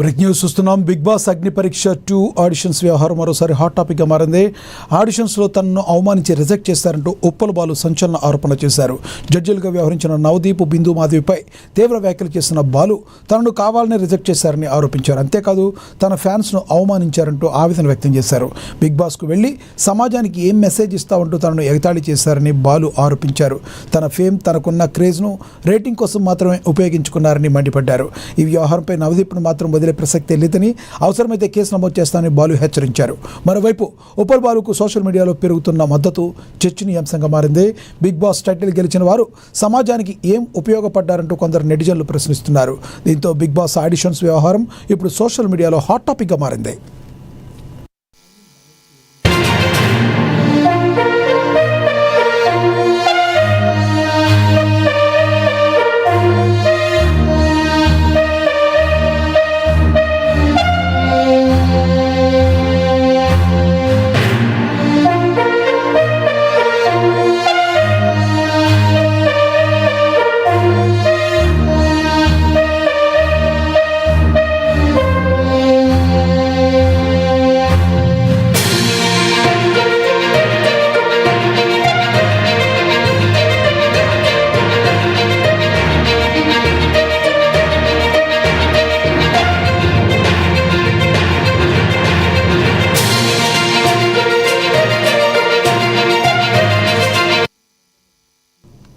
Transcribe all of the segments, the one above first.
Break news చూస్తున్నాం. Big boss అగ్ని పరీక్ష 2 ఆడిషన్స్ వ్యవహారం మరోసారి హాట్ టాపిక్గా మారింది. ఆడిషన్స్లో తనను అవమానించి రిజెక్ట్ చేశారంటూ ఉప్పల్ బాలు సంచలన ఆరోపణ చేశారు. జడ్జిలుగా వ్యవహరించిన నవదీప్, బిందు మాధవిపై తీవ్ర వ్యాఖ్యలు చేసిన బాలు తనను కావాలని రిజెక్ట్ చేశారని ఆరోపించారు. అంతేకాదు తన ఫ్యాన్స్ను అవమానించారంటూ ఆవేదన వ్యక్తం చేశారు. బిగ్ బాస్కు వెళ్లి సమాజానికి ఏం మెసేజ్ ఇస్తావంటూ తనను ఎగతాళి చేశారని బాలు ఆరోపించారు. తన ఫేమ్, తనకున్న క్రేజ్ను రేటింగ్ కోసం మాత్రమే ఉపయోగించుకున్నారని మండిపడ్డారు. ఈ వ్యవహారంపై నవదీప్ను మాత్రం వదిలే ప్రసక్తే లేదని, అవసరమైతే కేసు నమోదు చేస్తానని బాలు హెచ్చరించారు. మరోవైపు ఉప్పల్ బాలుకు సోషల్ మీడియాలో పెరుగుతున్న మద్దతు చర్చనీయాంశంగా మారింది. బిగ్ బాస్ టైటిల్ గెలిచిన వారు సమాజానికి ఏం ఉపయోగపడ్డారంటూ కొందరు నెటిజన్లు ప్రశ్నిస్తున్నారు. దీంతో బిగ్ బాస్ ఆడిషన్స్ వ్యవహారం ఇప్పుడు సోషల్ మీడియాలో హాట్ టాపిక్గా మారింది.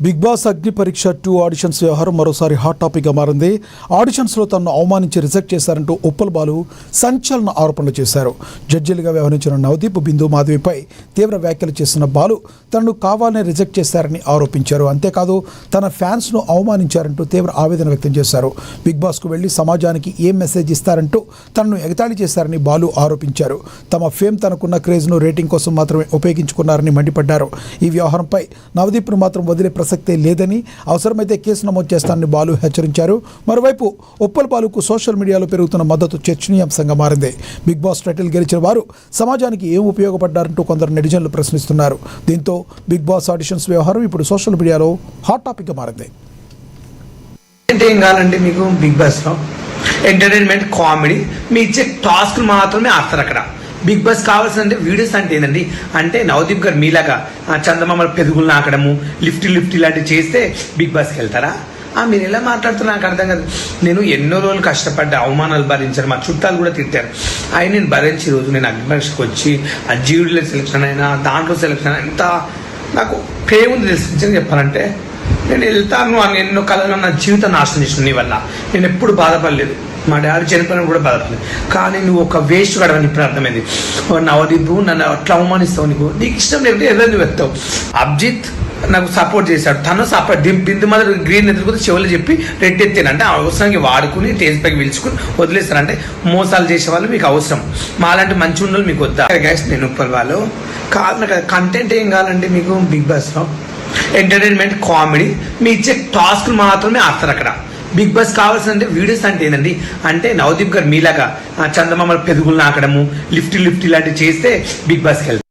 బిగ్ బాస్ అగ్ని పరీక్ష 2 ఆడిషన్స్ వ్యవహారం మరోసారి హాట్ టాపిక్గా మారింది. ఆడిషన్స్లో తనను అవమానించి రిజెక్ట్ చేశారంటూ ఉప్పల్ బాలు సంచలన ఆరోపణలు చేశారు. జడ్జిలుగా వ్యవహరించిన నవదీప్, బిందు మాధవిపై తీవ్ర వ్యాఖ్యలు చేసిన బాలు తనను కావాలని రిజెక్ట్ చేశారని ఆరోపించారు. అంతేకాదు తన ఫ్యాన్స్ను అవమానించారంటూ తీవ్ర ఆవేదన వ్యక్తం చేశారు. బిగ్ బాస్కు వెళ్లి సమాజానికి ఏం మెసేజ్ ఇస్తారంటూ తనను ఎగతాళి చేశారని బాలు ఆరోపించారు. తమ ఫేమ్, తనకున్న క్రేజ్ను రేటింగ్ కోసం మాత్రమే ఉపయోగించుకున్నారని మండిపడ్డారు. ఈ వ్యవహారంపై నవదీప్ను మాత్రం వదిలే ప్రసక్తే లేదని, అవసరమైతే కేసు నమోదు చేస్తానని బాలు హెచ్చరించారు. మరోవైపు ఉప్పల్ బాలుకు సోషల్ మీడియాలో పెరుగుతున్న మద్దతు చర్చనీయాంశంగా మారింది. బిగ్ బాస్ టైటిల్ గెలిచిన వారు సమాజానికి ఏం ఉపయోగపడ్డారంటూ కొందరు నెటిజన్లు ప్రశ్నిస్తున్నారు. దీంతో బిగ్ బాస్ ఆడిషన్స్ వ్యవహారం ఇప్పుడు సోషల్ మీడియాలో హాట్ టాపిక్గా మారింది. ఏం కావాలండి మీకు బిగ్ బాస్లో? ఎంటర్టైన్మెంట్, కామెడీ, మీ ఇచ్చే టాస్క్లు మాత్రమే ఆడతారు అక్కడ. బిగ్ బాస్ కావాల్సిందంటే వీడియోస్ అంటే ఏంటండి, అంటే నవదీప్ గారు మీలాగా చందమామ పెరుగులు నాకడము, లిఫ్ట్ ఇలాంటివి చేస్తే బిగ్ బాస్కి వెళ్తారా? మీరు ఎలా మాట్లాడుతున్నా నాకు అర్థం కాదు. నేను ఎన్నో రోజులు కష్టపడ్డా, అవమానాలు భరించాను, మా చుట్టాలు కూడా తిట్టారు. అవి నేను భరించి రోజు నేను అగ్నిపరీక్షకు వచ్చి ఆ జీవుడిలో సెలెక్షన్ అయినా, దాంట్లో సెలెక్షన్ అయినా, ఎంత నాకు ప్రేమ ఉంది తెలిసి చెప్పాలంటే. నేను వెళ్తాను అని ఎన్నో కళలు నా జీవితం నాశనం చేసిన నీ వల్ల. నేను ఎప్పుడు బాధపడలేదు, మా డాడీ చనిపోయిన కూడా బాధపడలేదు. కానీ నువ్వు ఒక వేస్ట్ కడవని ఇప్పుడు అర్థమైంది. నవదీప్ నన్ను అట్లా అవమానిస్తావు, నీకు ఇష్టం లేకపోతే ఏదో నువ్వు ఎత్తావు. అభిజిత్ నాకు సపోర్ట్ చేశాడు, తను సపోర్ట్ బిందు మీద గ్రీన్ ఎదుర్కొంటే చెవులు చెప్పి రెడ్ ఎత్తానంటే అవసరానికి వాడుకుని టేస్ట్ పైకి పిలుచుకుని వదిలేస్తారంటే మోసాలు చేసే వాళ్ళు మీకు అవసరం, మాలాంటి మంచి ఉండలు మీకు వద్దా? గ్యాస్ నేను ఉప్పల్ వాళ్ళు కాదు. నాకు కంటెంట్ ఏం కావాలండి మీకు బిగ్ బాస్లో? ఎంటర్టైన్మెంట్, కామెడీ, మీ ఇచ్చే టాస్క్లు మాత్రమే ఆడతారు అక్కడ. బిగ్ బాస్ కావాల్సిందంటే వీడియోస్ అంటే ఏంటండి, అంటే నవదీప్ గారు మీలాగా చందమామ పెరుగులు నాకడము, లిఫ్ట్ ఇలాంటివి చేస్తే బిగ్ బాస్కి వెళ్తారు.